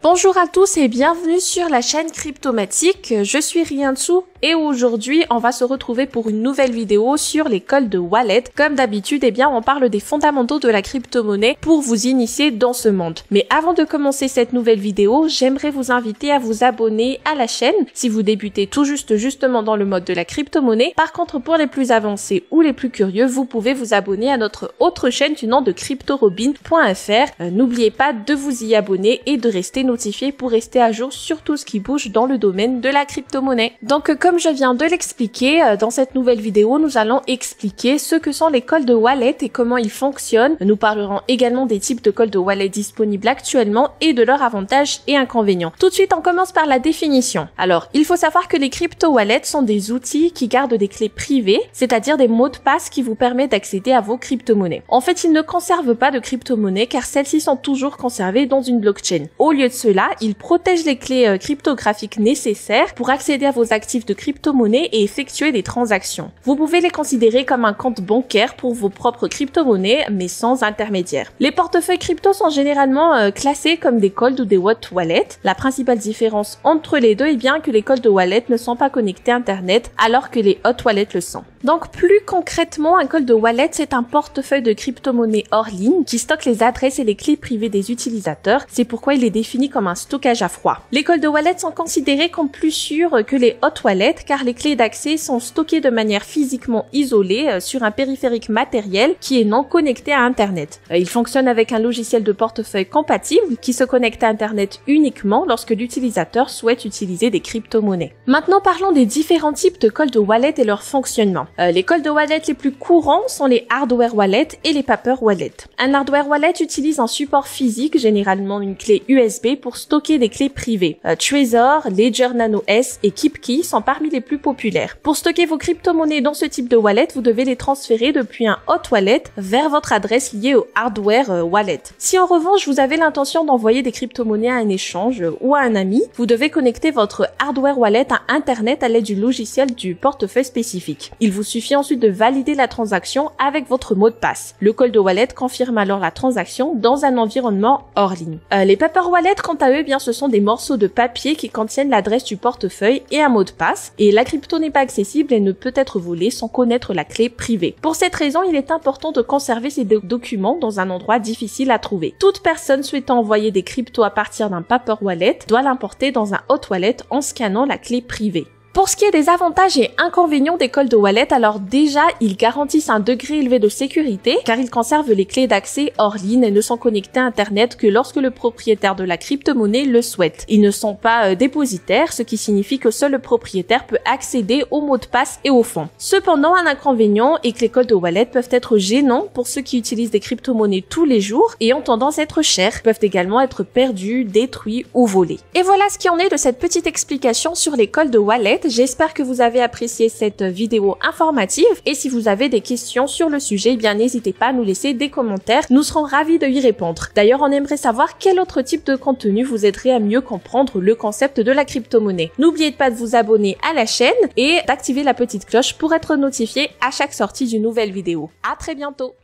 Bonjour à tous et bienvenue sur la chaîne Cryptomatique, je suis Riansu et aujourd'hui on va se retrouver pour une nouvelle vidéo sur l'école de Wallet. Comme d'habitude, on parle des fondamentaux de la crypto-monnaie pour vous initier dans ce monde. Mais avant de commencer cette nouvelle vidéo, j'aimerais vous inviter à vous abonner à la chaîne si vous débutez tout justement dans le mode de la crypto-monnaie. Par contre, pour les plus avancés ou les plus curieux, vous pouvez vous abonner à notre autre chaîne du nom de cryptorobin.fr. N'oubliez pas de vous y abonner et de rester notifié pour rester à jour sur tout ce qui bouge dans le domaine de la crypto-monnaie. Donc comme je viens de l'expliquer, dans cette nouvelle vidéo, nous allons expliquer ce que sont les cols de wallet et comment ils fonctionnent. Nous parlerons également des types de cols de wallet disponibles actuellement et de leurs avantages et inconvénients. Tout de suite, on commence par la définition. Alors, il faut savoir que les crypto-wallets sont des outils qui gardent des clés privées, c'est-à-dire des mots de passe qui vous permettent d'accéder à vos crypto-monnaies. En fait, ils ne conservent pas de crypto-monnaies car celles-ci sont toujours conservées dans une blockchain. Au lieu de cela, ils protègent les clés cryptographiques nécessaires pour accéder à vos actifs de crypto-monnaie et effectuer des transactions. Vous pouvez les considérer comme un compte bancaire pour vos propres crypto-monnaies, mais sans intermédiaire. Les portefeuilles crypto sont généralement classés comme des cold ou des hot wallets. La principale différence entre les deux est bien que les cold wallets ne sont pas connectés à Internet, alors que les hot wallets le sont. Donc plus concrètement, un cold wallet, c'est un portefeuille de crypto-monnaie hors ligne qui stocke les adresses et les clés privées des utilisateurs. C'est pourquoi il est défini comme un stockage à froid. Les cold wallets sont considérés comme plus sûrs que les hot wallets car les clés d'accès sont stockées de manière physiquement isolée sur un périphérique matériel qui est non connecté à Internet. Il fonctionne avec un logiciel de portefeuille compatible qui se connecte à Internet uniquement lorsque l'utilisateur souhaite utiliser des crypto-monnaies. Maintenant, parlons des différents types de cold wallet et leur fonctionnement. Les cold wallets les plus courants sont les hardware wallets et les paper wallets. Un hardware wallet utilise un support physique, généralement une clé USB, pour stocker des clés privées. Trezor, Ledger Nano S et KeepKey sont parmi les plus populaires. Pour stocker vos crypto-monnaies dans ce type de wallet, vous devez les transférer depuis un hot wallet vers votre adresse liée au hardware wallet. Si en revanche vous avez l'intention d'envoyer des crypto-monnaies à un échange ou à un ami, vous devez connecter votre hardware wallet à Internet à l'aide du logiciel du portefeuille spécifique. Il vous suffit ensuite de valider la transaction avec votre mot de passe. Le cold wallet confirme alors la transaction dans un environnement hors ligne. Les paper wallets, quant à eux, ce sont des morceaux de papier qui contiennent l'adresse du portefeuille et un mot de passe, et la crypto n'est pas accessible et ne peut être volée sans connaître la clé privée. Pour cette raison, il est important de conserver ces documents dans un endroit difficile à trouver. Toute personne souhaitant envoyer des cryptos à partir d'un paper wallet doit l'importer dans un hot wallet en scannant la clé privée. Pour ce qui est des avantages et inconvénients des cold wallets, alors déjà, ils garantissent un degré élevé de sécurité car ils conservent les clés d'accès hors ligne et ne sont connectés à Internet que lorsque le propriétaire de la crypto-monnaie le souhaite. Ils ne sont pas dépositaires, ce qui signifie que seul le propriétaire peut accéder aux mots de passe et aux fonds. Cependant, un inconvénient est que les cold wallets peuvent être gênants pour ceux qui utilisent des crypto-monnaies tous les jours et ont tendance à être chers, peuvent également être perdus, détruits ou volés. Et voilà ce qui en est de cette petite explication sur les cold wallets. J'espère que vous avez apprécié cette vidéo informative et si vous avez des questions sur le sujet, n'hésitez pas à nous laisser des commentaires, nous serons ravis de y répondre. D'ailleurs, on aimerait savoir quel autre type de contenu vous aiderait à mieux comprendre le concept de la crypto-monnaie. N'oubliez pas de vous abonner à la chaîne et d'activer la petite cloche pour être notifié à chaque sortie d'une nouvelle vidéo. À très bientôt!